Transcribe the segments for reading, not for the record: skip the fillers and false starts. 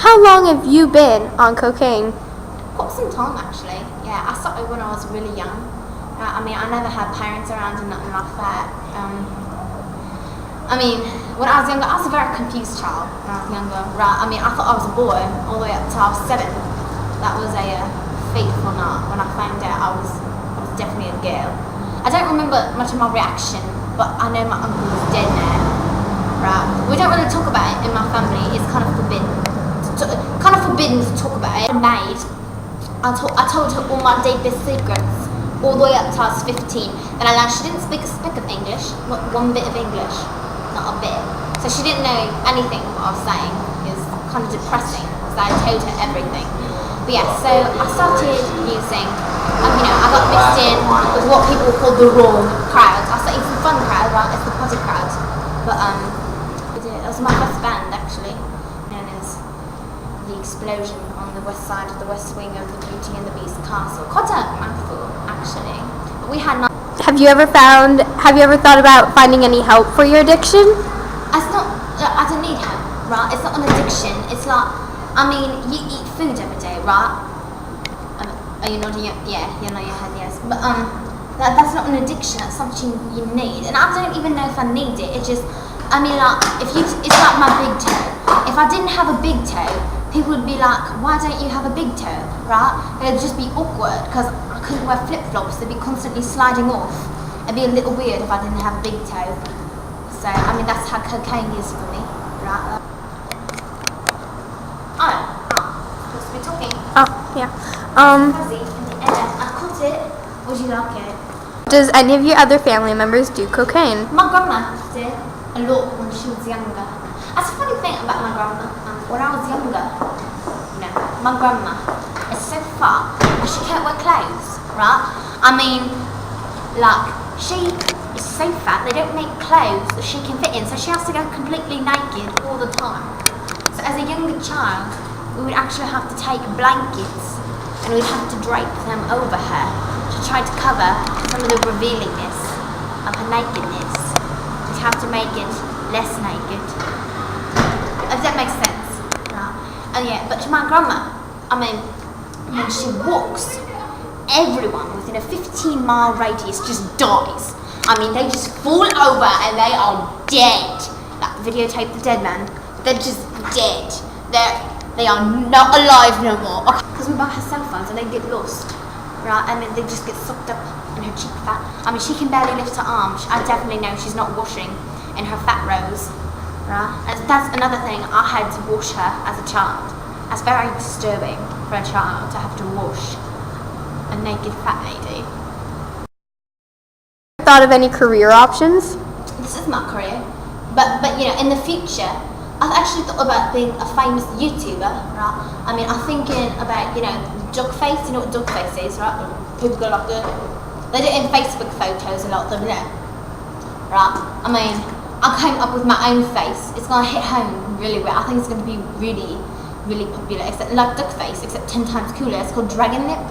How long have you been on cocaine? Quite some time actually. Yeah, I started when I was really young. I never had parents around and nothing like that. When I was younger, I was a very confused child when I was younger. Right? I thought I was a boy all the way up till I was 7. That was a feat or not. When I found out I was definitely a girl. I don't remember much of my reaction, but I know my uncle was dead now. Right? We don't really talk about it in my family. It's kind of forbidden. To talk about it. I told her all my deepest secrets, all the way up till I was 15. And I learned she didn't speak a speck of English, not one bit of English, not a bit. So she didn't know anything what I was saying. It was kind of depressing because I told her everything. But yeah, so I started using, I got mixed in with what people call the raw crowd. I started using the fun crowd, right? It's the potty crowd. But it was my first band actually, known as The Explosion, on the west side of the west wing of the Beauty and the Beast castle. Quite a mouthful actually. But we had not. Have you ever thought about finding any help for your addiction? I don't need help, right? It's not an addiction. It's like, you eat food every day, right? Are you nodding? Yeah, you're nodding your head, yes. But that's not an addiction. That's something you need, and I don't even know if I need it. It's just, it's like my big toe. If I didn't have a big toe, people would be like, why don't you have a big toe, right? It would just be awkward because I couldn't wear flip-flops. They'd be constantly sliding off. It'd be a little weird if I didn't have a big toe. So, that's how cocaine is for me, right? Supposed to be talking. Oh, yeah. Fuzzy in the air. I caught it. Would you like it? Does any of your other family members do cocaine? My grandma did a lot when she was younger. That's a funny thing about my grandma. When I was younger, my grandma is so fat and she can't wear clothes, right? She is so fat they don't make clothes that she can fit in, so she has to go completely naked all the time. So as a younger child, we would actually have to take blankets and we'd have to drape them over her to try to cover some of the revealingness of her nakedness. We'd have to make it less naked. If that makes sense. But my grandma, when she walks, everyone within a 15-mile radius just dies. They just fall over and they are dead. Like videotape the dead man. They're just dead. They are not alive no more. Because we buy her cell phones and they get lost. Right? They just get sucked up in her cheek fat. She can barely lift her arm. I definitely know she's not washing in her fat rows. Right? That's another thing. I had to wash her as a child. That's very disturbing for a child to have to wash a naked fat lady. Thought of any career options? This is my career, but in the future, I've actually thought about being a famous YouTuber, right? I'm thinking about dog face. You know what dog face is, right? People go like that. They do it in Facebook photos, a lot of them, right? I came up with my own face. It's gonna hit home really well. I think it's gonna be really, really popular. Except like duck face, except 10 times cooler. It's called dragon lip.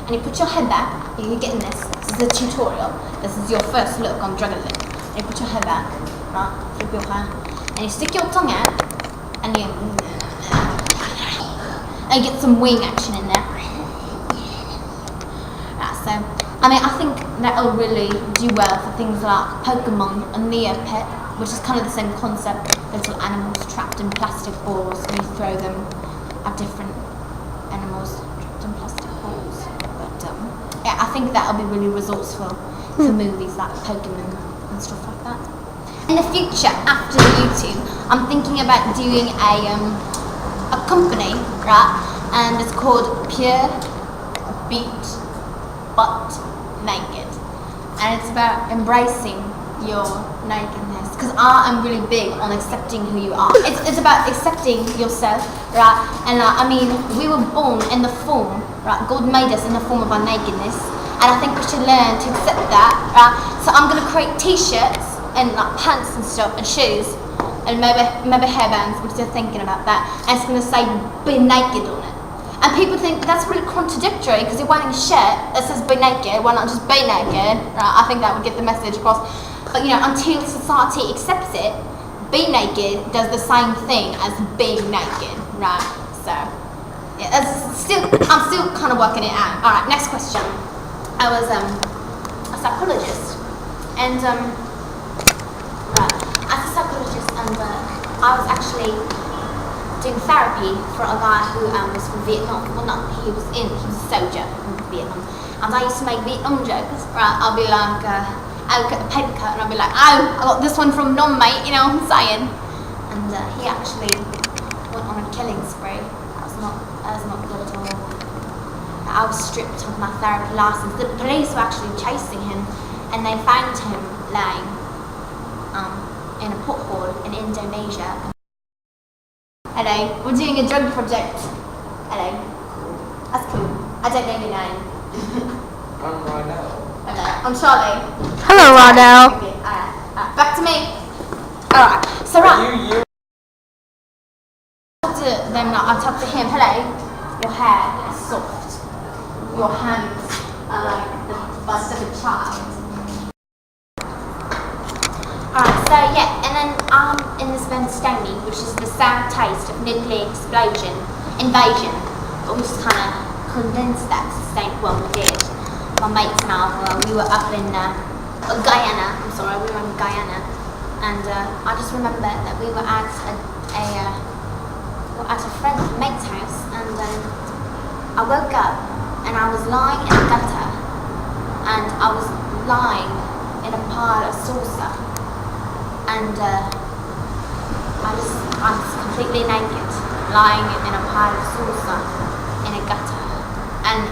And you put your head back. You're getting this. This is a tutorial. This is your first look on dragon lip. And you put your head back, right? Flip your hair, and you stick your tongue out, and you get some wing action in there. Right, so I think that'll really do well for things like Pokemon and Neopet, which is kind of the same concept. Little animals trapped in plastic balls, and you throw them at different animals trapped in plastic balls. But I think that'll be really resourceful for movies like Pokemon and stuff like that. In the future, after the YouTube, I'm thinking about doing a company, right? And it's called Pure Beat Butt Naked, and it's about embracing your nakedness, because I am really big on accepting who you are. It's about accepting yourself, right? And we were born in the form, right? God made us in the form of our nakedness, and I think we should learn to accept that, right? So I'm gonna create T-shirts and pants and stuff and shoes and maybe hairbands. I'm still thinking about that, and it's gonna say "Be naked" on it. And people think that's really contradictory because you're wearing a shirt that says "Be naked." Why not just be naked? Right? I think that would get the message across. But until society accepts it, be naked does the same thing as being naked. Right, so yeah, I'm still kind of working it out. All right, next question. I was a psychologist, and right, as a psychologist, and I was actually doing therapy for a guy who was from Vietnam. Well, not he was a soldier in Vietnam, and I used to make Vietnam jokes. Right, I'll be like, I'll look at the paper cut and I'll be like, oh, I got this one from Nom, mate. You know what I'm saying? And he actually went on a killing spree. That was not good at all. I was stripped of my therapy license. The police were actually chasing him, and they found him lying in a pothole in Indonesia. Hello, we're doing a drug project. Hello. That's cool. I don't know your name. I'm Ronell. Hello, I'm Charlie. Hello, Ronell. Okay, alright, back to me. Alright, so right. I talked to him, hello, your hair is soft. Your hands are like the bust of a child. Alright, so yeah, and then in this Stony, which is the sour taste of nuclear invasion. But we just kind of condensed that to say, well, we did. My mates and I, we were up in Guyana, we were in Guyana. And I just remember that we were at a friend's mate's house, and I woke up and I was lying in a gutter, and I was lying in a pile of salsa, and I was completely naked, lying in a pile of salsa in a gutter, and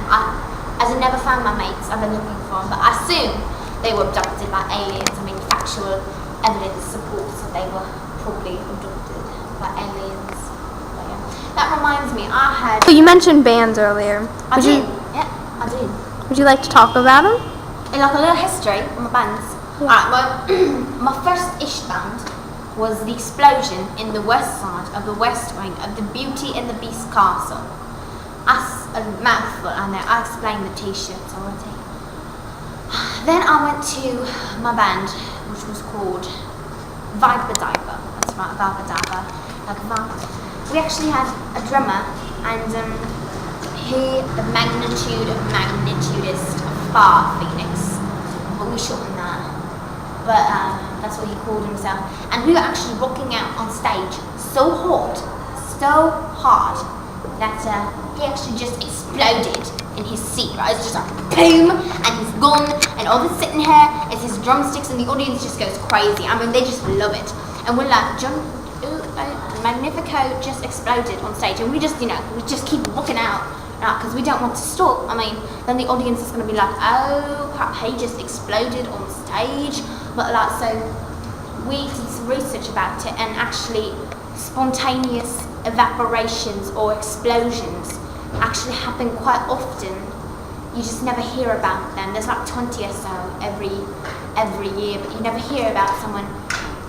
as I never found my mates, I've been looking for them, but I assume they were abducted by aliens. I mean, factual evidence supports that they were probably abducted by aliens. But yeah. That reminds me, I had... You mentioned bands earlier. I did. Would you like to talk about them? In like a little history of my bands. Yeah. Alright, my first-ish band was The Explosion in the west side of the west wing of the Beauty and the Beast Castle. That's a mouthful, I know. I explained the t-shirts already. Then I went to my band, which was called Vibe Diver. That's right, Vibe Diver. Like Vibe. We actually had a drummer, and he, the magnitudist of Far Phoenix. But we shortened that. But that's what he called himself. And we were actually rocking out on stage so hard, so hard, that he actually just exploded in his seat, right? It's just like boom, and he's gone, and all that's sitting here is his drumsticks, and the audience just goes crazy. I mean, they just love it. And we're like, Magnifico just exploded on stage, and we just, we just keep walking out, because we don't want to stop. I mean, then the audience is going to be like, oh crap, he just exploded on stage. But like, so we did some research about it, and actually spontaneous evaporations or explosions actually happen quite often. You just never hear about them. There's like 20 or so every year, but you never hear about someone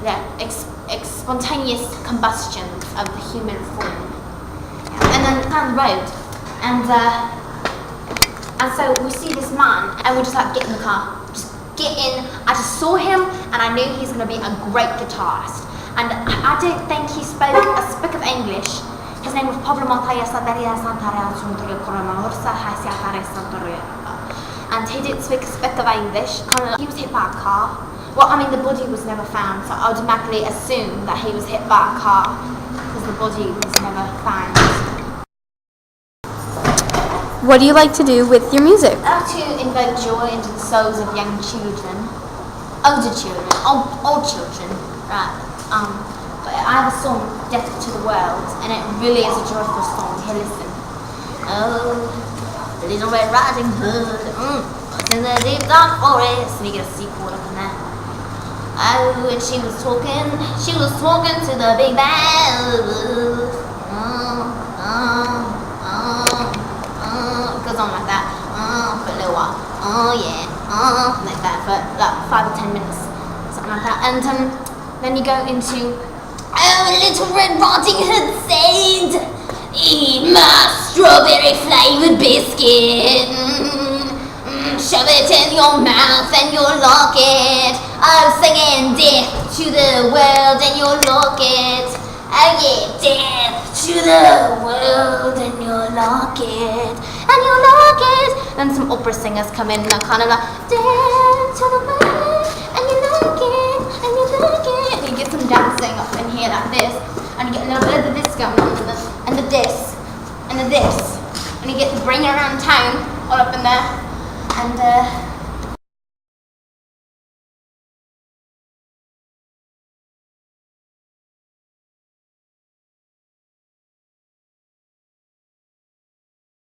that spontaneous combustions of the human form. And then down the road, and so we see this man, and we just like get in the car, just get in. I just saw him, and I knew he's going to be a great guitarist. And I don't think he spoke a speck of English. His name was Pablo Montoya Santaria Santaria Suntoria Coronamorsa Hasiatare Santoria. And he didn't speak a speck of English. He was hit by a car. Well, I mean, the body was never found, so I automatically assume that he was hit by a car because the body was never found. What do you like to do with your music? I like to invoke joy into the souls of young children, older children, old children, right? But I have a song, Death to the World, and it really is a joyful song. Here, listen. Oh, Little Red Riding Hood, what's in the deep dark forest? And you get a C chord up in there. Oh, and she was talking to the big bad. It goes on like that. For a little while. Oh yeah. Like that for like 5 or 10 minutes, something like that. And then you go into, oh, Little Red Riding Hood said, eat my strawberry flavoured biscuit. Shove it in your mouth and you'll lock it. I'm singing death to the world and you'll lock it. Oh yeah, death to to the world and you'll lock it, and you'll lock it. And some opera singers come in and they're kind of like, dance to the world and you lock it, and you lock it. And you get some dancing up in here like this, and you get a little bit of the this going on, and the this, and the this. And you get to bring it around town, all up in there. And